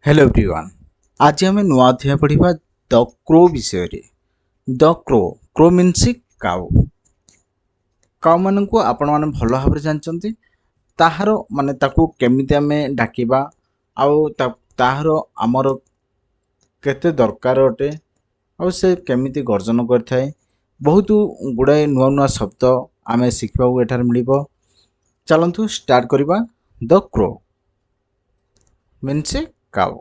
Hello everyone. आज आम नुआ अध्याय पढ़ा द क्रो विषय। The crow crow means cow. Cow मान को आपण मैंने भल भाव जानते ताहार माने ताकू केमिति आमे डाकिबा आउ ताहार आमर केते दरकार अटे आउ से केमिति गर्जन करथाए। बहुत गुड़ाए नुआ नुआ शब्द आमे शिखा एठार मिलिबो। चलंतु स्टार्ट करबा। The crow means cow.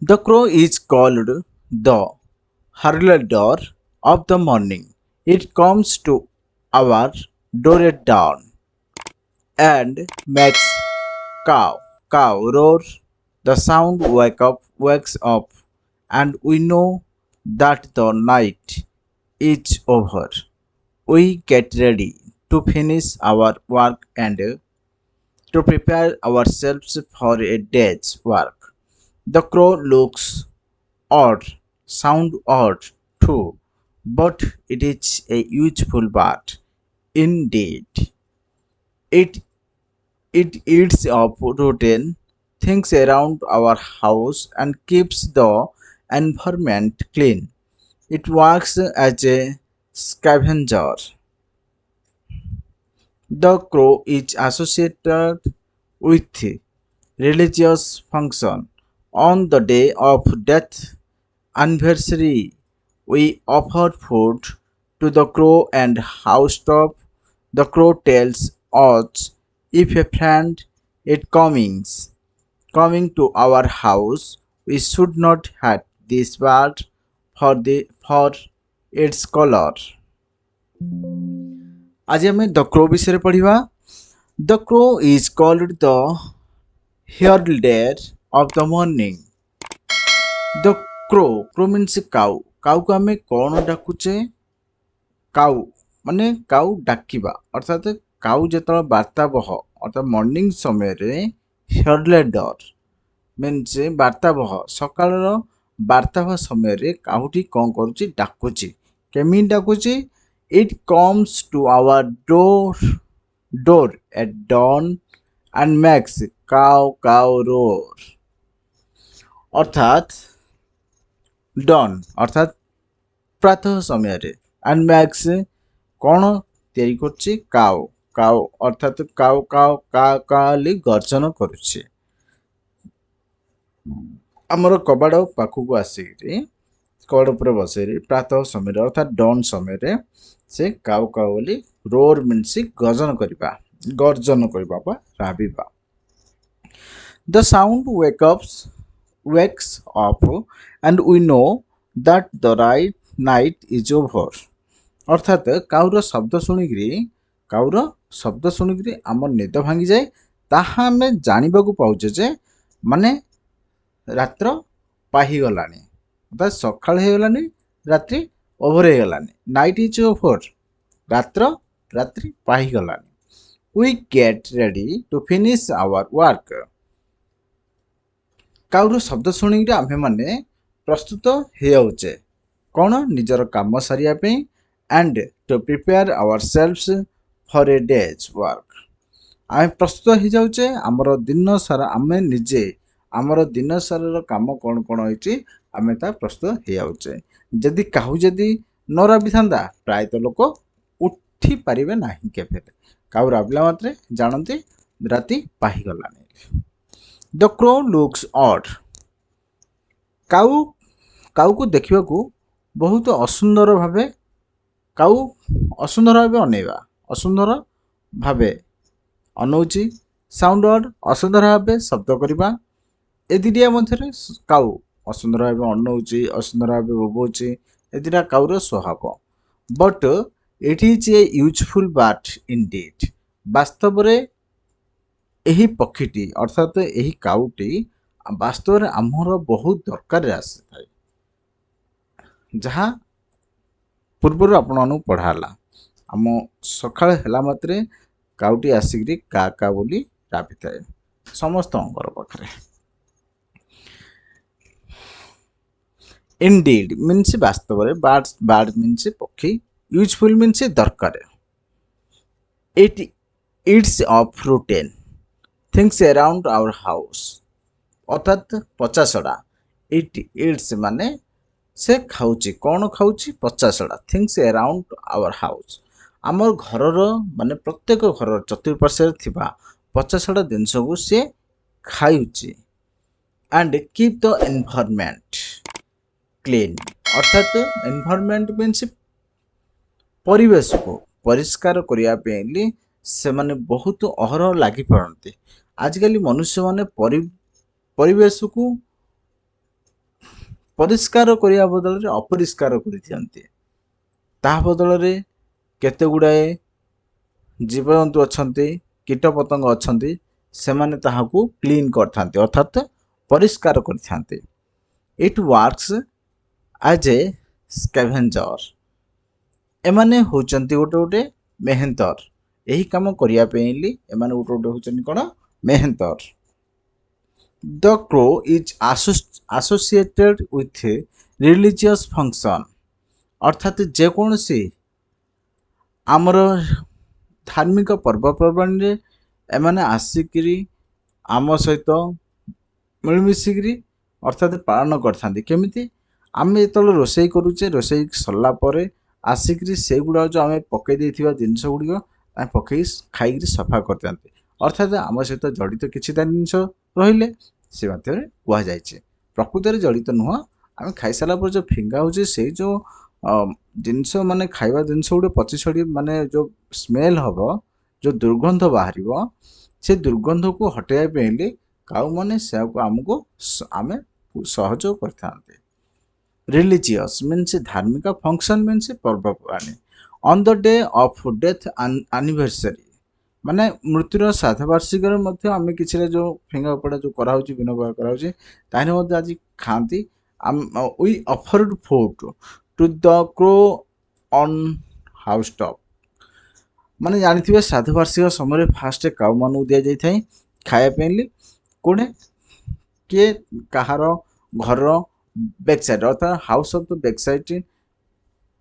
The crow is called the heraldor of the morning. It comes to our door at dawn and makes cow roar. The sound wakes up, and we know that the night is over. We get ready to finish our work and to prepare ourselves for a day's work. The crow looks odd, sound odd too, but it is a useful bird. Indeed, it it eats up rotten things around our house and keeps the environment clean. It works as a scavenger. The crow is associated with religious function. On the day of death anniversary, we offer food to the crow and housetop. The crow tells us if a friend is coming to our house, we should not hurt this bird for its color. आज आम the crow विषय पढ़ा। The crow is called the heraldor of the morning. The crow crow means cow. Caw को आम कौन डाकुचे? Cow माने cow डाकिबा अर्थात cow जो वार्तावह अर्थात मॉर्निंग समय heraldor मीन्स वार्तावह सकाल वार्तावह समय काउटी कौन करुच्ची डाकुची। केमी डाकुची? It comes to our door at dawn and makes cow roar. अर्थात डन अर्थात प्रातः समय एंड मैक्स कौन तैयारी करछि? काउ काउ अर्थात काउ काउ का काली गर्जन करुछि। आमर कबाड़ पाखक आसिक कबाड़ उपर बसई प्रातः समय अर्थात डन समय से काउ काउ बोली रोर मीन्स गर्जन करबा बा राबिबा। The sound wakes up and we know that the right night is over. अर्थात काउर शब्द शुणिकी आम निद भांगी जाए ताहा आमे जानिबाकु पाउचे जे माने रात्र पाहिगलानी अर्थात सकाळ हेगलानी रात्रि ओभर हेगलानी। नाइट इज ओभर रात्रि पाहिगलानी। We get ready to finish our work. Cavour शब्द शुणिक आम्भे माने प्रस्तुत होउचे कौन निजर काम सारिया पे and to prepare ourselves for a day's work. आमे प्रस्तुत हो जाउचे हमर दिन सारा आमे निजे हमर दिन सारा काम कौन कौन होइची आमे ता प्रस्तुत हो जाउचे। जदि काहू जदि न राबी थांदा प्राय तो लोक उठी पारिबे नाही केबे। काउ राबिला मात्रे जानते राति पाहिगलानी। The crow looks odd. Caw caw को देखा बहुत असुंदर भावे काउ असुंदर भावे अनेवा असुंदर भावे अनौची। साउंड ऑड असुंदर भावे शब्द करवा। ए दिटिया मध्य काउ असुंदर भावे अनौची असुंदर भावे बोबोची ए दिटा काउर स्वभाव। But it is a useful bird Indeed. वास्तव में यही पक्षीटी अर्थात यही काउटी वास्तव में आमर बहुत दरकार आसी थाए जहाँ पूर्वर आपण पढ़ाला। आम सकाळ हेला मात्रे काउटी आसिक का का बोली राबी थाए समस्त घर पाखे। इंडीड मीन्स वास्तव में बार्ड मीन्स पक्षी। यूजफुल मीन्स दरकार। It eats of rotten things around our house अर्थात पचासड़ा इट इट्स माने से खाऊची कौन खाऊची पचासड़ा थिंग्स अराउंड आवर हाउस आमर घरर माने प्रत्येक घर चतुर्पार्श्व थिबा पचासड़ा जिनस को सी खाऊची and keep the environment clean अर्थात एनवायरनमेंट मीन्स परिवेश को परिष्कार करने से माने बहुत अहरह लगी पड़ती आजिकल मनुष्य माने परिवेश को परिष्कार करने बदल अपरिष्कार कर बदल में केते गुड़ाए जीवजंतु अच्छा कीट पतंग अच्छा से माने ताहाकू क्लीन करथांती अर्थात परिष्कार करथांती it works as a scavenger एमाने होचंती गोटे गोटे मेहनतर यही काम करिया पेइली एमाने गोटे गोटे होचंती कोन मेहनतर the crow is associated with religious function अर्थात जेकोसी आमर धार्मिक पर्वपर्वाणी एमाने आसिकी आम सहित मिलमिशिकी अर्थात पालन करथांती केमिति आमे जो रोषे करुचे रोषे सरला परे आसिकी से गुड़ा जो आम पकई जिनस गुड़िक पकई खाई सफा करते अर्थात आम सहित जड़ित किसी जिनस रही से कहुए प्रकृत में जड़ित नुह आम खाई सारा पर जो फिंगा हो जो जिनस माने खाइबा जिनस गुड़े पची छड़ी माने जो स्मेल हम जो दुर्गंध बाहर से दुर्गंध को हटाइबा काउ माने से आमको आमे सहयोग करते रिलीजियस मीन्स धार्मिक फंक्शन मीन्स पर्वपर्वाणी on the day of death anniversary माने मृत्युर श्राद्धवार्षिक आम कि जो फिंगा पड़ा जो कराऊँ विनोद कराऊँ आज खाती we offered food to the crow on house top माने जानी श्राद्धवार्षिक समय फास्ट काउ मान दि जाए खायापी कोड़े किए कहार घर बैक साइड अर्थात house of the back side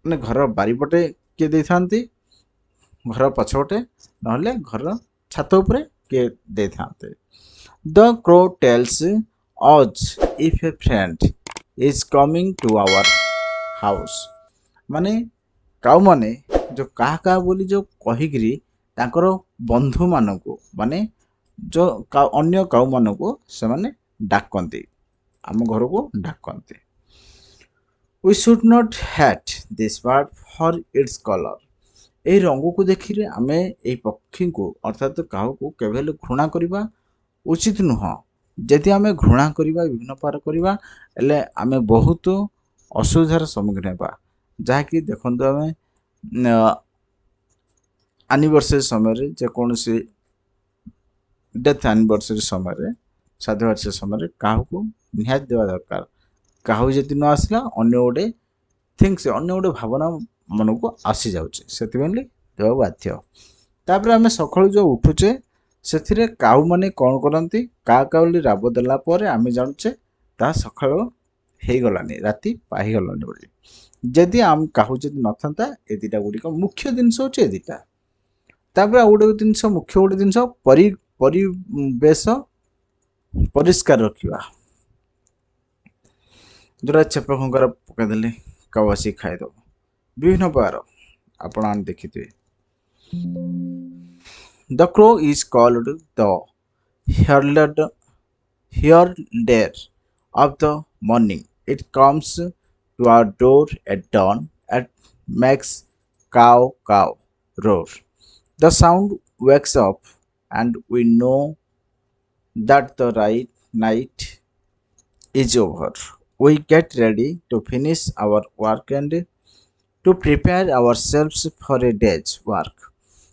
मैंने घर बारीपटे किए दे था घर पछपटे ना घर छात उपरे किए दे था the crow tells as if a friend is coming to our house माने काउ माने जो क्या बोली जो कहीकि बंधु मान को माने जो अन्य काउ मान को से माने डाकती आम घर को डाकती we should not hate this bird for its colour यही रंग को देखिए आम यही पक्षी को अर्थात क्या केवल घृणा करवा उचित नुह जदि आम घृणा करवा विभिन्न प्रकार करवा आम बहुत असुविधार सम्मुखीन होगा जहाँकि देखो आम एनिवर्सरी समय जेकोसी डेथ एनिवर्सरी समय श्राद्धवार्षिक समय क्या निहाती देवा दरकार क्या जदि न आसला अन्य गोटे थिंग्स अन्य गोटे भावना मन को आसी जाऊे से देवा बाध्य तापर आम सका जो उठुचे से काउ मैंने कौन करती का बोली राब देलापर आम जानूचे ता सका हो गलानी राति पाईगलानी बोली जदि आम काहू जदि न था ए दुटा गुड़िक मुख्य जिनस हो दुटा तापर गोटे जिनस मुख्य गोटे जिनस परिवेश परिष्कार रखा जोरा चेप खंकर पकईदे काउ आसिक खाईद विभिन्न प्रकार आपण देखिए the crow is called the herald of the morning it comes to our door at dawn and makes cow cow roar. The sound wakes up and we know that the right night is over. We get ready to finish our work and to prepare ourselves for a day's work.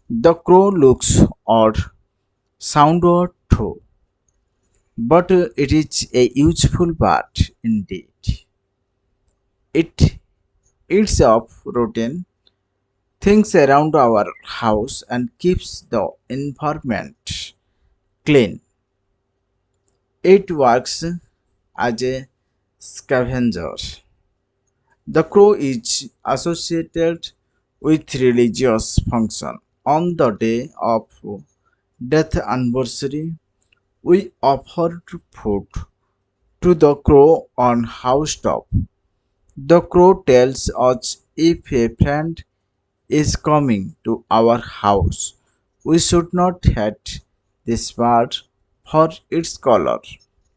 The crow looks odd, sound odd too, but it is a useful bird indeed. It eats up rotten things around our house and keeps the environment clean. It works as a scavenger. The crow is associated with religious function. On the day of death anniversary, We offered food to the crow on housetop. The crow tells us if a friend is coming to our house, we should not hate this bird for its color.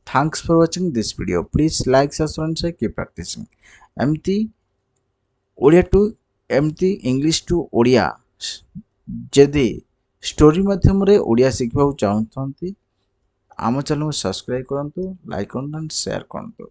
Thanks for watching this video. Please like, subscribe, and share. Keep practicing. ଏମିତି Odia two ଏମିତି English to Odia ଯଦି story ମାଧ୍ୟମରେ ଓଡ଼ିଆ ଶିଖିବାକୁ ଚାହୁଁଛନ୍ତି ଆମ ଚ୍ୟାନେଲକୁ subscribe କରନ୍ତୁ, like କରନ୍ତୁ, ସେୟାର କରନ୍ତୁ।